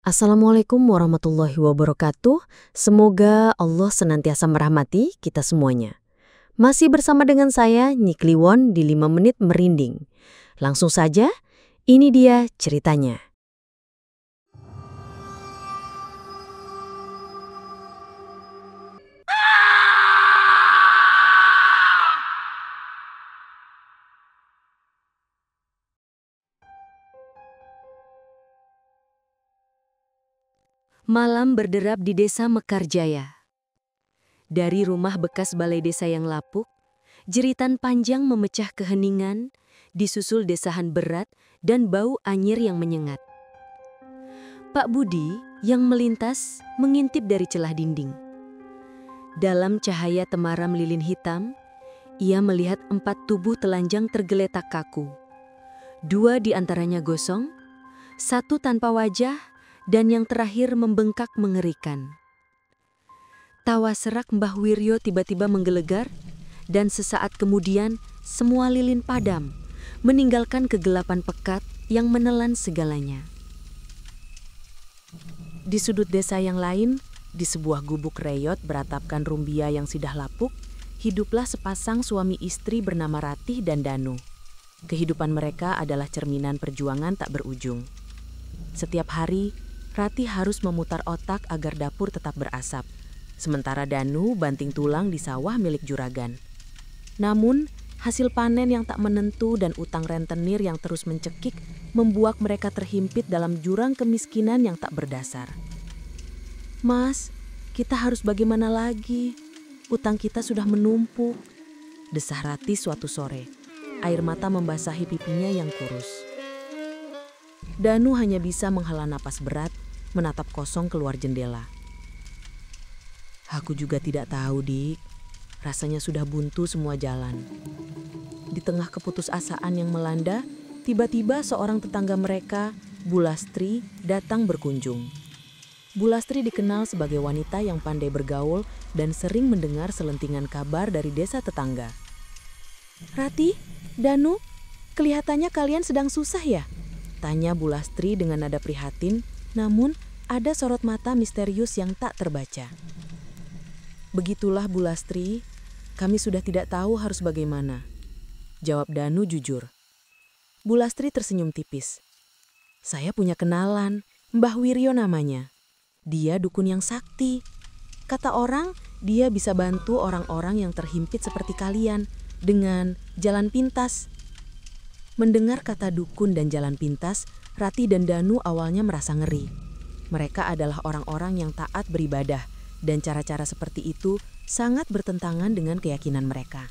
Assalamualaikum warahmatullahi wabarakatuh. Semoga Allah senantiasa merahmati kita semuanya. Masih bersama dengan saya, Nyi Kliwon di 5 Menit Merinding. Langsung saja, ini dia ceritanya. Malam berderap di desa Mekarjaya. Dari rumah bekas balai desa yang lapuk, jeritan panjang memecah keheningan, disusul desahan berat dan bau anyir yang menyengat. Pak Budi yang melintas mengintip dari celah dinding. Dalam cahaya temaram lilin hitam, ia melihat 4 tubuh telanjang tergeletak kaku. 2 di antaranya gosong, 1 tanpa wajah, dan yang terakhir membengkak mengerikan. Tawa serak Mbah Wiryo tiba-tiba menggelegar, dan sesaat kemudian semua lilin padam, meninggalkan kegelapan pekat yang menelan segalanya. Di sudut desa yang lain, di sebuah gubuk reyot beratapkan rumbia yang sudah lapuk, hiduplah sepasang suami istri bernama Ratih dan Danu. Kehidupan mereka adalah cerminan perjuangan tak berujung. Setiap hari, Ratih harus memutar otak agar dapur tetap berasap, sementara Danu banting tulang di sawah milik juragan. Namun, hasil panen yang tak menentu dan utang rentenir yang terus mencekik membuat mereka terhimpit dalam jurang kemiskinan yang tak berdasar. "Mas, kita harus bagaimana lagi? Utang kita sudah menumpuk," desah Ratih suatu sore. Air mata membasahi pipinya yang kurus. Danu hanya bisa menghela napas berat, menatap kosong keluar jendela. "Aku juga tidak tahu, Dik. Rasanya sudah buntu semua jalan." Di tengah keputusasaan yang melanda, tiba-tiba seorang tetangga mereka, Bu Lastri, datang berkunjung. Bu Lastri dikenal sebagai wanita yang pandai bergaul dan sering mendengar selentingan kabar dari desa tetangga. "Ratih, Danu, kelihatannya kalian sedang susah ya?" tanya Bu Lastri dengan nada prihatin, namun ada sorot mata misterius yang tak terbaca. "Begitulah Bu Lastri, kami sudah tidak tahu harus bagaimana," jawab Danu jujur. Bu Lastri tersenyum tipis. "Saya punya kenalan, Mbah Wiryo namanya. Dia dukun yang sakti. Kata orang, dia bisa bantu orang-orang yang terhimpit seperti kalian dengan jalan pintas." Mendengar kata dukun dan jalan pintas, Ratih dan Danu awalnya merasa ngeri. Mereka adalah orang-orang yang taat beribadah, dan cara-cara seperti itu sangat bertentangan dengan keyakinan mereka.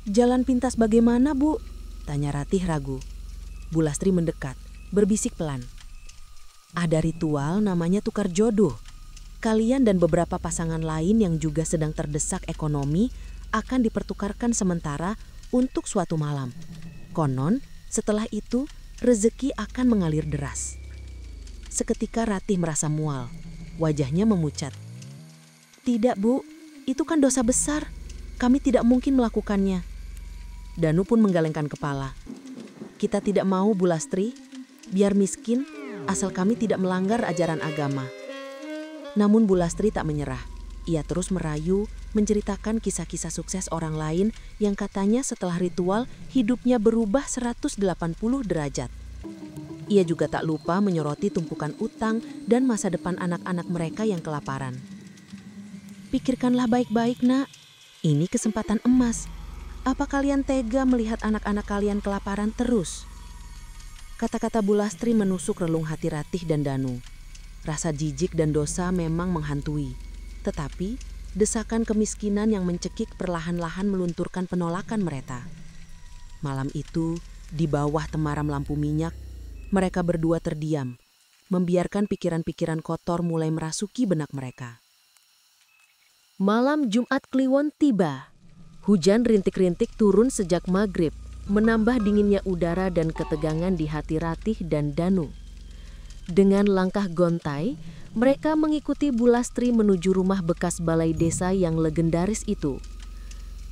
"Jalan pintas bagaimana, Bu?" tanya Ratih ragu. Bu Lastri mendekat, berbisik pelan. "Ada ritual namanya tukar jodoh. Kalian dan beberapa pasangan lain yang juga sedang terdesak ekonomi akan dipertukarkan sementara untuk suatu malam. Konon, setelah itu rezeki akan mengalir deras." Seketika Ratih merasa mual, wajahnya memucat. "Tidak, Bu, itu kan dosa besar. Kami tidak mungkin melakukannya." Danu pun menggelengkan kepala. "Kita tidak mau, Bu Lastri. Biar miskin, asal kami tidak melanggar ajaran agama." Namun Bu Lastri tak menyerah. Ia terus merayu, menceritakan kisah-kisah sukses orang lain yang katanya setelah ritual hidupnya berubah 180 derajat. Ia juga tak lupa menyoroti tumpukan utang dan masa depan anak-anak mereka yang kelaparan. "Pikirkanlah baik-baik, Nak. Ini kesempatan emas. Apa kalian tega melihat anak-anak kalian kelaparan terus?" Kata-kata Bu Lastri menusuk relung hati Ratih dan Danu. Rasa jijik dan dosa memang menghantui. Tetapi, desakan kemiskinan yang mencekik perlahan-lahan melunturkan penolakan mereka. Malam itu, di bawah temaram lampu minyak, mereka berdua terdiam, membiarkan pikiran-pikiran kotor mulai merasuki benak mereka. Malam Jumat Kliwon tiba. Hujan rintik-rintik turun sejak maghrib, menambah dinginnya udara dan ketegangan di hati Ratih dan Danu. Dengan langkah gontai, mereka mengikuti Bu Lastri menuju rumah bekas balai desa yang legendaris itu.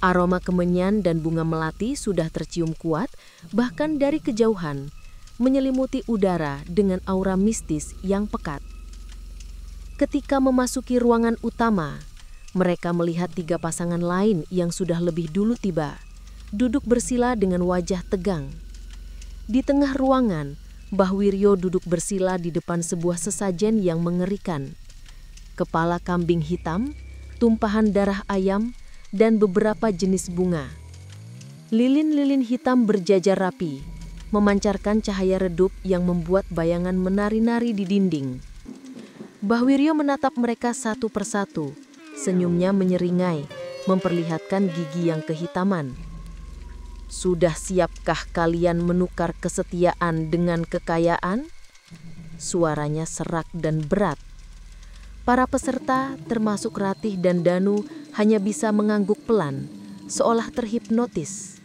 Aroma kemenyan dan bunga melati sudah tercium kuat, bahkan dari kejauhan. menyelimuti udara dengan aura mistis yang pekat. Ketika memasuki ruangan utama, mereka melihat 3 pasangan lain yang sudah lebih dulu tiba, duduk bersila dengan wajah tegang. Di tengah ruangan, Mbah Wiryo duduk bersila di depan sebuah sesajen yang mengerikan. Kepala kambing hitam, tumpahan darah ayam, dan beberapa jenis bunga. Lilin-lilin hitam berjajar rapi, memancarkan cahaya redup yang membuat bayangan menari-nari di dinding. Mbah Wiryo menatap mereka satu persatu, senyumnya menyeringai, memperlihatkan gigi yang kehitaman. Sudah siapkah kalian menukar kesetiaan dengan kekayaan? Suaranya serak dan berat. Para peserta, termasuk Ratih dan Danu, hanya bisa mengangguk pelan, seolah terhipnotis.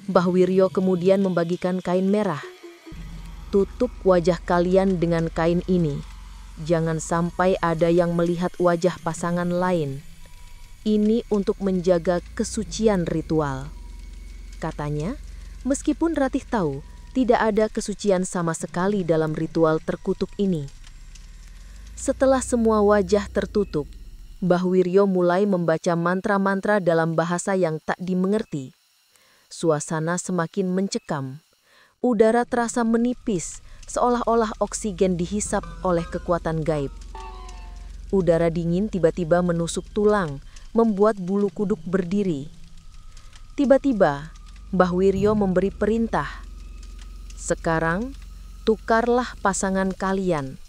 Mbah Wiryo kemudian membagikan kain merah. Tutup wajah kalian dengan kain ini. Jangan sampai ada yang melihat wajah pasangan lain. Ini untuk menjaga kesucian ritual. Katanya, meskipun Ratih tahu tidak ada kesucian sama sekali dalam ritual terkutuk ini. Setelah semua wajah tertutup, Mbah Wiryo mulai membaca mantra-mantra dalam bahasa yang tak dimengerti. Suasana semakin mencekam. Udara terasa menipis, seolah-olah oksigen dihisap oleh kekuatan gaib. Udara dingin tiba-tiba menusuk tulang, membuat bulu kuduk berdiri. Tiba-tiba, Mbah Wiryo memberi perintah. Sekarang, tukarlah pasangan kalian.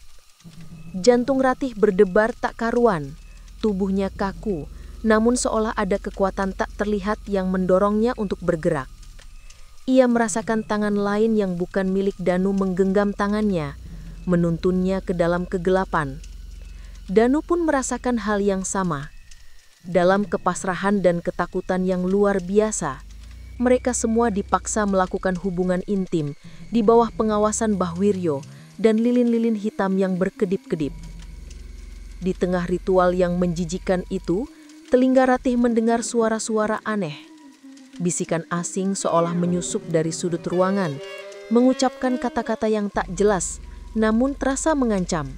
Jantung Ratih berdebar tak karuan, tubuhnya kaku, namun seolah ada kekuatan tak terlihat yang mendorongnya untuk bergerak. Ia merasakan tangan lain yang bukan milik Danu menggenggam tangannya, menuntunnya ke dalam kegelapan. Danu pun merasakan hal yang sama. Dalam kepasrahan dan ketakutan yang luar biasa, mereka semua dipaksa melakukan hubungan intim di bawah pengawasan Mbah Wiryo dan lilin-lilin hitam yang berkedip-kedip. Di tengah ritual yang menjijikan itu, telinga Ratih mendengar suara-suara aneh. Bisikan asing seolah menyusup dari sudut ruangan, mengucapkan kata-kata yang tak jelas, namun terasa mengancam.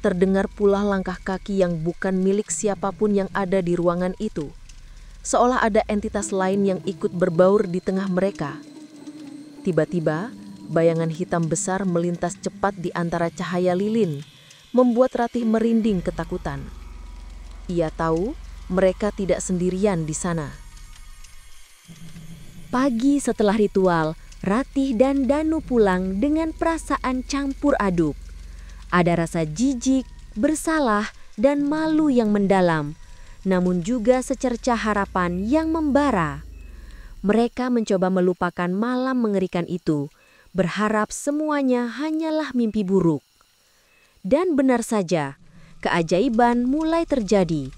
Terdengar pula langkah kaki yang bukan milik siapapun yang ada di ruangan itu, seolah ada entitas lain yang ikut berbaur di tengah mereka. Tiba-tiba, bayangan hitam besar melintas cepat di antara cahaya lilin, membuat Ratih merinding ketakutan. Ia tahu mereka tidak sendirian di sana. Pagi setelah ritual, Ratih dan Danu pulang dengan perasaan campur aduk. Ada rasa jijik, bersalah, dan malu yang mendalam, namun juga secercah harapan yang membara. Mereka mencoba melupakan malam mengerikan itu, berharap semuanya hanyalah mimpi buruk. Dan benar saja, keajaiban mulai terjadi.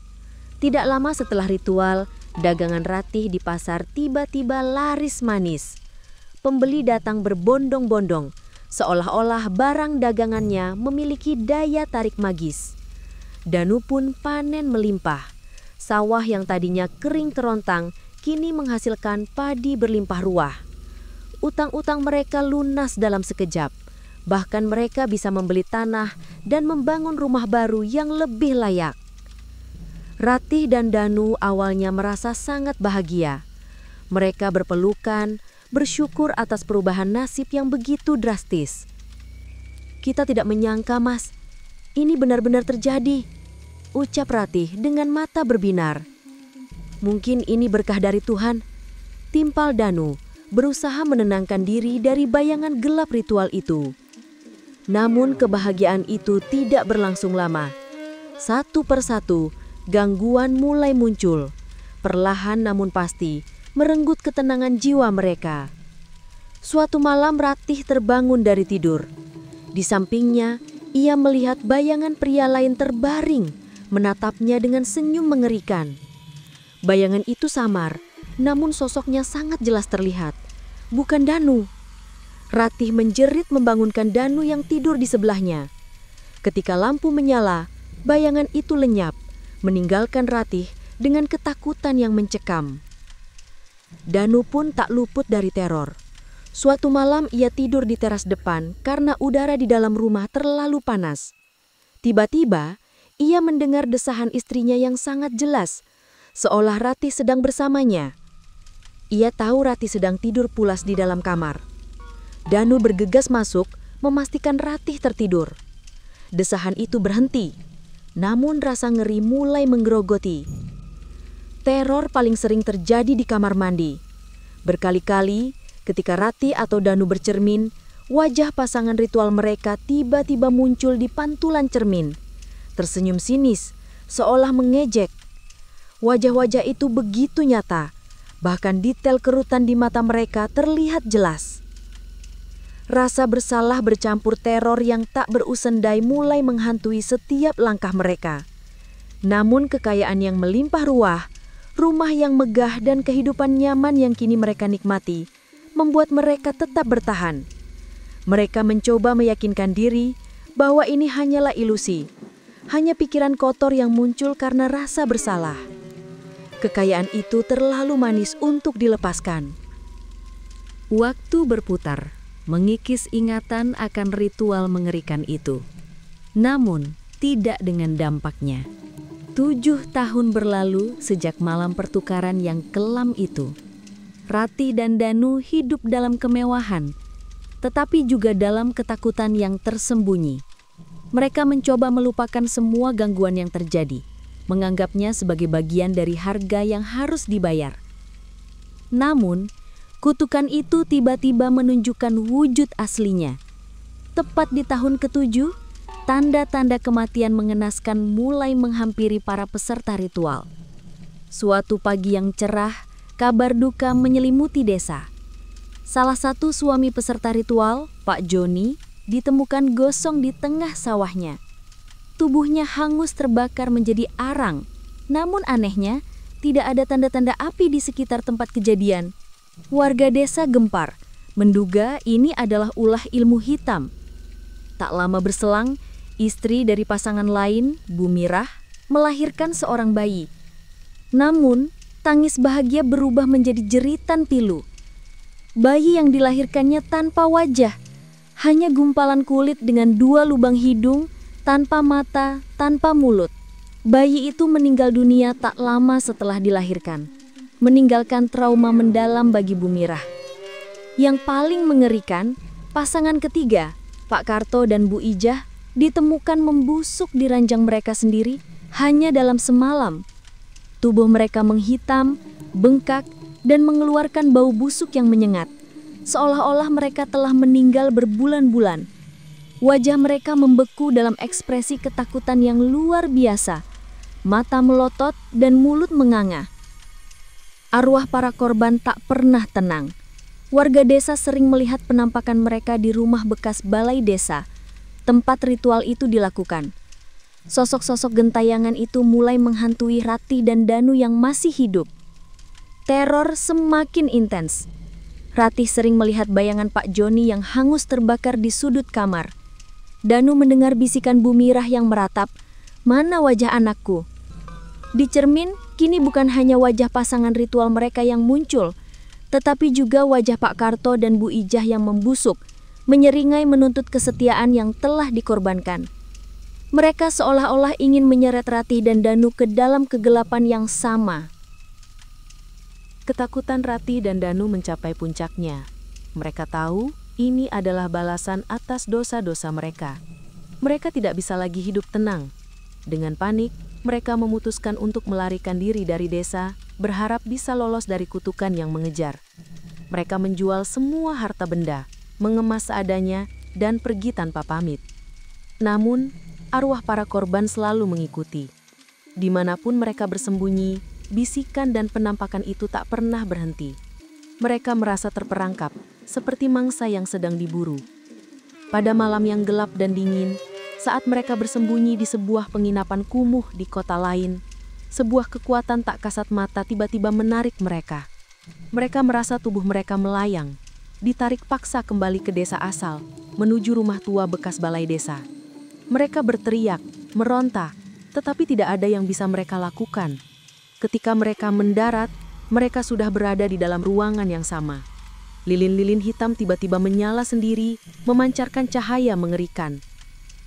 Tidak lama setelah ritual, dagangan Ratih di pasar tiba-tiba laris manis. Pembeli datang berbondong-bondong, seolah-olah barang dagangannya memiliki daya tarik magis. Danu pun panen melimpah. Sawah yang tadinya kering kerontang kini menghasilkan padi berlimpah ruah. Utang-utang mereka lunas dalam sekejap. Bahkan mereka bisa membeli tanah dan membangun rumah baru yang lebih layak. Ratih dan Danu awalnya merasa sangat bahagia. Mereka berpelukan, bersyukur atas perubahan nasib yang begitu drastis. "Kita tidak menyangka, Mas. Ini benar-benar terjadi," ucap Ratih dengan mata berbinar. "Mungkin ini berkah dari Tuhan," timpal Danu, berusaha menenangkan diri dari bayangan gelap ritual itu. Namun kebahagiaan itu tidak berlangsung lama. Satu persatu, gangguan mulai muncul, perlahan namun pasti merenggut ketenangan jiwa mereka. Suatu malam Ratih terbangun dari tidur. Di sampingnya, ia melihat bayangan pria lain terbaring, menatapnya dengan senyum mengerikan. Bayangan itu samar, namun sosoknya sangat jelas terlihat. Bukan Danu. Ratih menjerit membangunkan Danu yang tidur di sebelahnya. Ketika lampu menyala, bayangan itu lenyap, meninggalkan Ratih dengan ketakutan yang mencekam. Danu pun tak luput dari teror. Suatu malam ia tidur di teras depan karena udara di dalam rumah terlalu panas. Tiba-tiba, ia mendengar desahan istrinya yang sangat jelas, seolah Ratih sedang bersamanya. Ia tahu Ratih sedang tidur pulas di dalam kamar. Danu bergegas masuk, memastikan Ratih tertidur. Desahan itu berhenti, namun rasa ngeri mulai menggerogoti. Teror paling sering terjadi di kamar mandi. Berkali-kali, ketika Ratih atau Danu bercermin, wajah pasangan ritual mereka tiba-tiba muncul di pantulan cermin. Tersenyum sinis, seolah mengejek. Wajah-wajah itu begitu nyata, bahkan detail kerutan di mata mereka terlihat jelas. Rasa bersalah bercampur teror yang tak berusendai mulai menghantui setiap langkah mereka. Namun kekayaan yang melimpah ruah, rumah yang megah dan kehidupan nyaman yang kini mereka nikmati, membuat mereka tetap bertahan. Mereka mencoba meyakinkan diri bahwa ini hanyalah ilusi, hanya pikiran kotor yang muncul karena rasa bersalah. Kekayaan itu terlalu manis untuk dilepaskan. Waktu berputar, mengikis ingatan akan ritual mengerikan itu. Namun, tidak dengan dampaknya. 7 tahun berlalu sejak malam pertukaran yang kelam itu. Ratih dan Danu hidup dalam kemewahan, tetapi juga dalam ketakutan yang tersembunyi. Mereka mencoba melupakan semua gangguan yang terjadi, menganggapnya sebagai bagian dari harga yang harus dibayar. Namun, kutukan itu tiba-tiba menunjukkan wujud aslinya. Tepat di tahun ke-7, tanda-tanda kematian mengenaskan mulai menghampiri para peserta ritual. Suatu pagi yang cerah, kabar duka menyelimuti desa. Salah satu suami peserta ritual, Pak Joni, ditemukan gosong di tengah sawahnya. Tubuhnya hangus terbakar menjadi arang. Namun anehnya, tidak ada tanda-tanda api di sekitar tempat kejadian. Warga desa gempar, menduga ini adalah ulah ilmu hitam. Tak lama berselang, istri dari pasangan lain, Bu Mirah, melahirkan seorang bayi. Namun, tangis bahagia berubah menjadi jeritan pilu. Bayi yang dilahirkannya tanpa wajah, hanya gumpalan kulit dengan 2 lubang hidung, tanpa mata, tanpa mulut. Bayi itu meninggal dunia tak lama setelah dilahirkan, meninggalkan trauma mendalam bagi Bu Mirah. Yang paling mengerikan, pasangan ketiga, Pak Karto dan Bu Ijah, ditemukan membusuk di ranjang mereka sendiri hanya dalam semalam. Tubuh mereka menghitam, bengkak, dan mengeluarkan bau busuk yang menyengat, seolah-olah mereka telah meninggal berbulan-bulan. Wajah mereka membeku dalam ekspresi ketakutan yang luar biasa, mata melotot dan mulut menganga. Arwah para korban tak pernah tenang. Warga desa sering melihat penampakan mereka di rumah bekas balai desa, tempat ritual itu dilakukan. Sosok-sosok gentayangan itu mulai menghantui Ratih dan Danu yang masih hidup. Teror semakin intens. Ratih sering melihat bayangan Pak Joni yang hangus terbakar di sudut kamar. Danu mendengar bisikan Bu Mirah yang meratap, "Mana wajah anakku?" Di cermin, kini bukan hanya wajah pasangan ritual mereka yang muncul, tetapi juga wajah Pak Karto dan Bu Ijah yang membusuk, menyeringai menuntut kesetiaan yang telah dikorbankan. Mereka seolah-olah ingin menyeret Ratih dan Danu ke dalam kegelapan yang sama. Ketakutan Ratih dan Danu mencapai puncaknya. Mereka tahu ini adalah balasan atas dosa-dosa mereka. Mereka tidak bisa lagi hidup tenang. Dengan panik, mereka memutuskan untuk melarikan diri dari desa, berharap bisa lolos dari kutukan yang mengejar. Mereka menjual semua harta benda, mengemas seadanya, dan pergi tanpa pamit. Namun, arwah para korban selalu mengikuti. Dimanapun mereka bersembunyi, bisikan dan penampakan itu tak pernah berhenti. Mereka merasa terperangkap, seperti mangsa yang sedang diburu. Pada malam yang gelap dan dingin, saat mereka bersembunyi di sebuah penginapan kumuh di kota lain, sebuah kekuatan tak kasat mata tiba-tiba menarik mereka. Mereka merasa tubuh mereka melayang, ditarik paksa kembali ke desa asal, menuju rumah tua bekas balai desa. Mereka berteriak, meronta, tetapi tidak ada yang bisa mereka lakukan. Ketika mereka mendarat, mereka sudah berada di dalam ruangan yang sama. Lilin-lilin hitam tiba-tiba menyala sendiri, memancarkan cahaya mengerikan.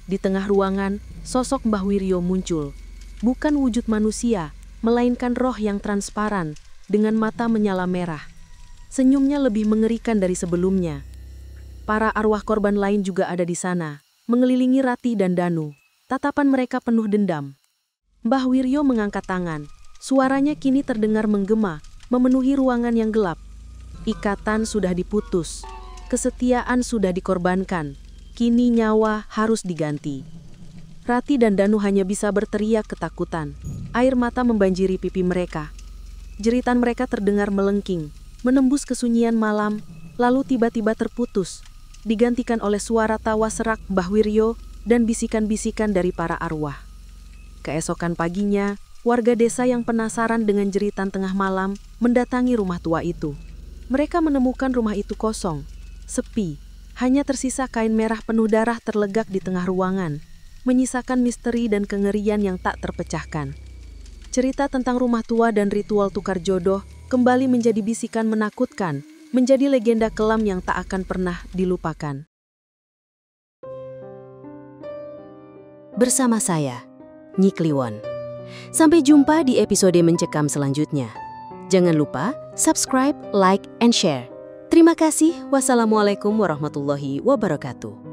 Di tengah ruangan, sosok Mbah Wiryo muncul. Bukan wujud manusia, melainkan roh yang transparan, dengan mata menyala merah. Senyumnya lebih mengerikan dari sebelumnya. Para arwah korban lain juga ada di sana, mengelilingi Ratih dan Danu. Tatapan mereka penuh dendam. Mbah Wiryo mengangkat tangan. Suaranya kini terdengar menggema, memenuhi ruangan yang gelap. Ikatan sudah diputus, kesetiaan sudah dikorbankan, kini nyawa harus diganti. Ratih dan Danu hanya bisa berteriak ketakutan. Air mata membanjiri pipi mereka. Jeritan mereka terdengar melengking, menembus kesunyian malam, lalu tiba-tiba terputus, digantikan oleh suara tawa serak Mbah Wiryo dan bisikan-bisikan dari para arwah. Keesokan paginya, warga desa yang penasaran dengan jeritan tengah malam mendatangi rumah tua itu. Mereka menemukan rumah itu kosong, sepi, hanya tersisa kain merah penuh darah terlegak di tengah ruangan, menyisakan misteri dan kengerian yang tak terpecahkan. Cerita tentang rumah tua dan ritual tukar jodoh kembali menjadi bisikan menakutkan, menjadi legenda kelam yang tak akan pernah dilupakan. Bersama saya, Nyi Kliwon. Sampai jumpa di episode Mencekam selanjutnya. Jangan lupa subscribe, like, and share. Terima kasih. Wassalamualaikum warahmatullahi wabarakatuh.